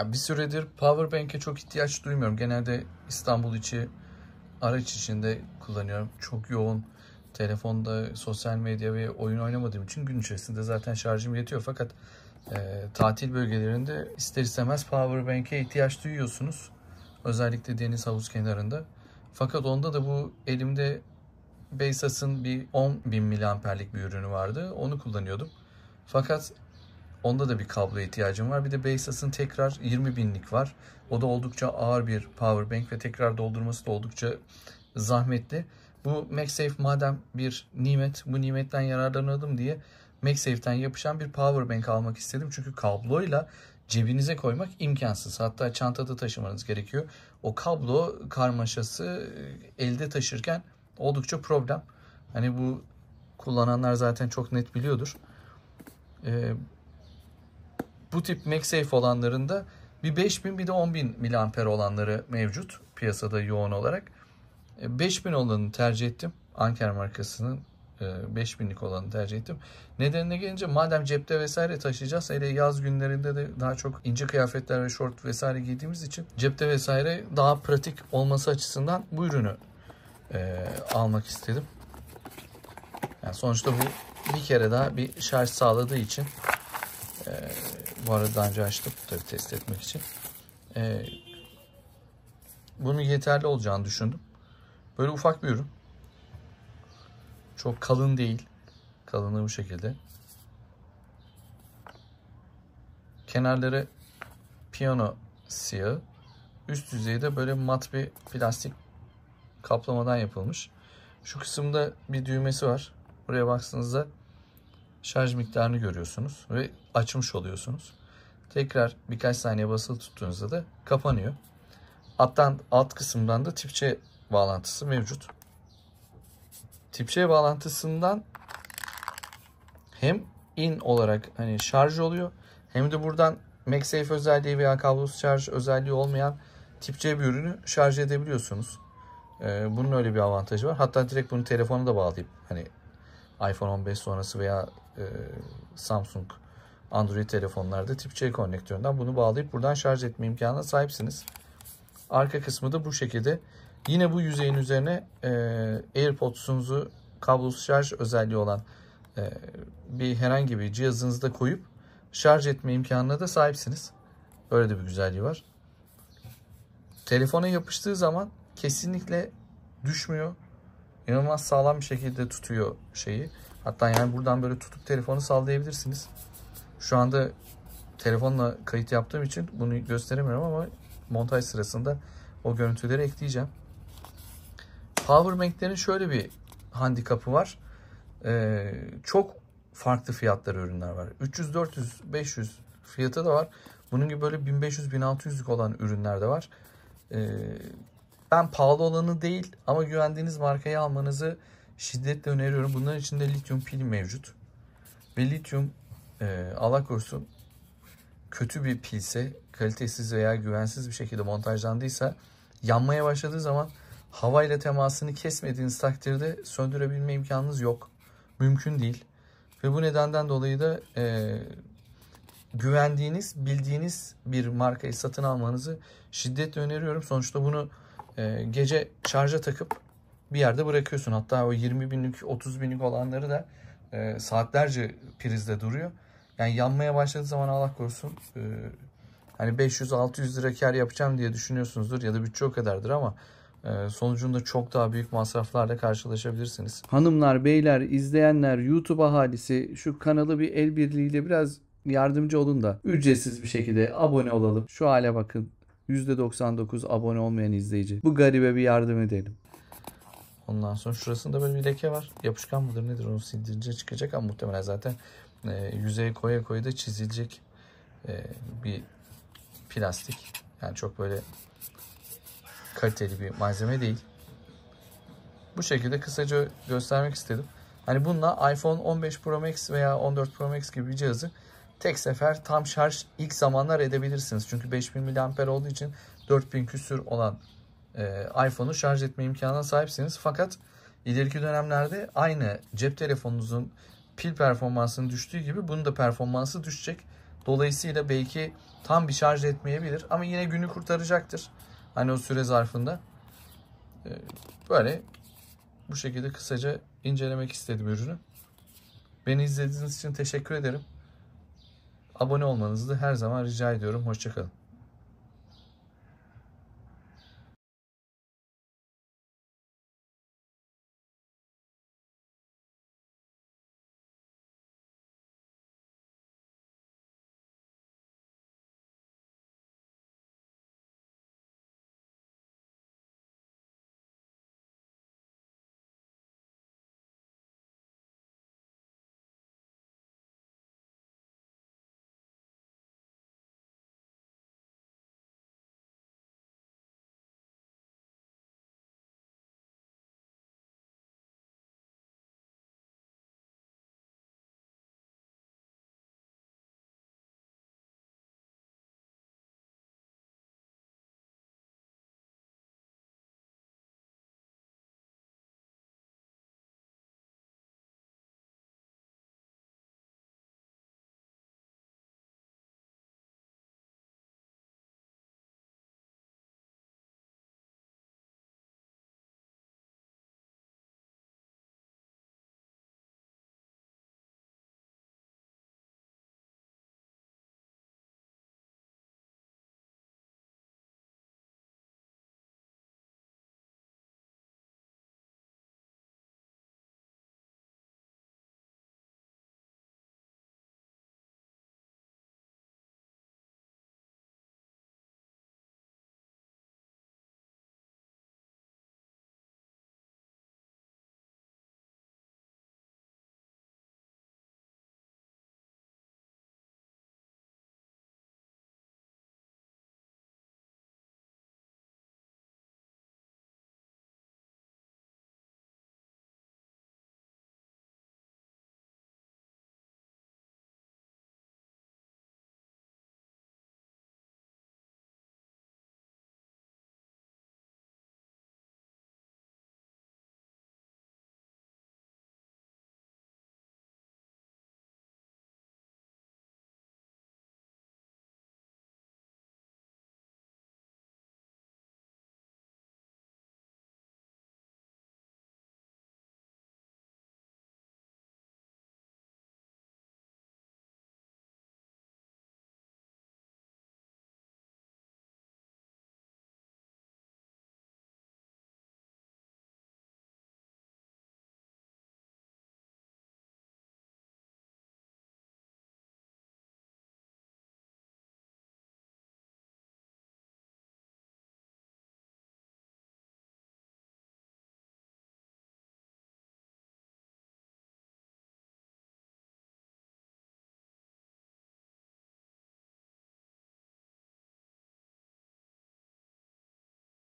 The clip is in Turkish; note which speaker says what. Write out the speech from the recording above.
Speaker 1: Ya bir süredir powerbank'e çok ihtiyaç duymuyorum. Genelde İstanbul içi araç içinde kullanıyorum. Çok yoğun telefonda sosyal medya ve oyun oynamadığım için gün içerisinde zaten şarjım yetiyor. Fakat tatil bölgelerinde ister istemez powerbank'e ihtiyaç duyuyorsunuz. Özellikle deniz havuz kenarında. Fakat onda da bu elimde Basos'ın bir 10.000 miliamperlik bir ürünü vardı. Onu kullanıyordum. Fakat onda da bir kablo ihtiyacım var. Bir de Basos'ın tekrar 20.000'lik var. O da oldukça ağır bir powerbank ve tekrar doldurması da oldukça zahmetli. Bu MagSafe madem bir nimet, bu nimetten yararlanalım diye MagSafe'ten yapışan bir powerbank almak istedim. Çünkü kabloyla cebinize koymak imkansız. Hatta çantada taşımanız gerekiyor. O kablo karmaşası elde taşırken oldukça problem. Hani bu kullananlar zaten çok net biliyordur. Bu tip MagSafe olanlarında bir 5000 bir de 10.000 miliamper olanları mevcut piyasada yoğun olarak. 5000 olanı tercih ettim. Anker markasının 5000'lik olanı tercih ettim. Nedenine gelince madem cepte vesaire taşıyacağız, hele yaz günlerinde de daha çok ince kıyafetler ve şort vesaire giydiğimiz için cepte vesaire daha pratik olması açısından bu ürünü almak istedim. Yani sonuçta bu bir kere daha bir şarj sağladığı için bu arada daha önce açtım tabii test etmek için. Bunun yeterli olacağını düşündüm. Böyle ufak bir ürün. Çok kalın değil. Kalınlığı bu şekilde. Kenarları piyano siyahı. Üst yüzeyde böyle mat bir plastik kaplamadan yapılmış. Şu kısımda bir düğmesi var. Buraya baktığınızda şarj miktarını görüyorsunuz ve açmış oluyorsunuz. Tekrar birkaç saniye basılı tuttuğunuzda da kapanıyor. Alt kısımdan da tip C bağlantısı mevcut. Tip C bağlantısından hem in olarak hani şarj oluyor, hem de buradan MagSafe özelliği veya kablosuz şarj özelliği olmayan tip C bir ürünü şarj edebiliyorsunuz. Bunun öyle bir avantajı var. Hatta direkt bunu telefona da bağlayıp hani iPhone 15 sonrası veya Samsung Android telefonlarda tip C konnektöründen bunu bağlayıp buradan şarj etme imkanına sahipsiniz. Arka kısmı da bu şekilde. Yine bu yüzeyin üzerine AirPods'unuzu kablosuz şarj özelliği olan bir herhangi bir cihazınızda koyup şarj etme imkanına da sahipsiniz. Öyle de bir güzelliği var. Telefona yapıştığı zaman kesinlikle düşmüyor. İnanılmaz sağlam bir şekilde tutuyor şeyi. Hatta yani buradan böyle tutup telefonu sallayabilirsiniz. Şu anda telefonla kayıt yaptığım için bunu gösteremiyorum ama montaj sırasında o görüntüleri ekleyeceğim. Powerbank'lerin şöyle bir handikapı var. Çok farklı fiyatları ürünler var. 300, 400, 500 fiyatı da var. Bunun gibi böyle 1500, 1600'lük olan ürünler de var. Ben pahalı olanı değil ama güvendiğiniz markayı almanızı şiddetle öneriyorum. Bunların içinde lityum pil mevcut. Ve lityum Allah korusun kötü bir pilse, kalitesiz veya güvensiz bir şekilde montajlandıysa yanmaya başladığı zaman havayla temasını kesmediğiniz takdirde söndürebilme imkanınız yok. Mümkün değil. Ve bu nedenden dolayı da güvendiğiniz, bildiğiniz bir markayı satın almanızı şiddetle öneriyorum. Sonuçta bunu gece şarja takıp bir yerde bırakıyorsun. Hatta o 20.000'lik, 30.000'lik olanları da saatlerce prizde duruyor. Yani yanmaya başladığı zaman Allah korusun hani 500-600 lira kar yapacağım diye düşünüyorsunuzdur ya da bütçe o kadardır ama sonucunda çok daha büyük masraflarla karşılaşabilirsiniz.
Speaker 2: Hanımlar, beyler, izleyenler, YouTube ahalisi şu kanalı bir el birliğiyle biraz yardımcı olun da ücretsiz bir şekilde abone olalım. Şu hale bakın. %99 abone olmayan izleyici. Bu garibe bir yardım edelim.
Speaker 1: Ondan sonra şurasında böyle bir leke var. Yapışkan mıdır nedir onu sildirince çıkacak ama muhtemelen zaten yüzeye koya koya da çizilecek bir plastik. Yani çok böyle kaliteli bir malzeme değil. Bu şekilde kısaca göstermek istedim. Hani bununla iPhone 15 Pro Max veya 14 Pro Max gibi bir cihazı tek sefer tam şarj ilk zamanlar edebilirsiniz. Çünkü 5000 mAh olduğu için 4000 küsür olan iPhone'u şarj etme imkanına sahipsiniz. Fakat ileriki dönemlerde aynı cep telefonunuzun pil performansının düştüğü gibi bunun da performansı düşecek. Dolayısıyla belki tam bir şarj etmeyebilir ama yine günü kurtaracaktır. Hani o süre zarfında. Böyle bu şekilde kısaca incelemek istedim ürünü. Beni izlediğiniz için teşekkür ederim. Abone olmanızı da her zaman rica ediyorum. Hoşça kalın.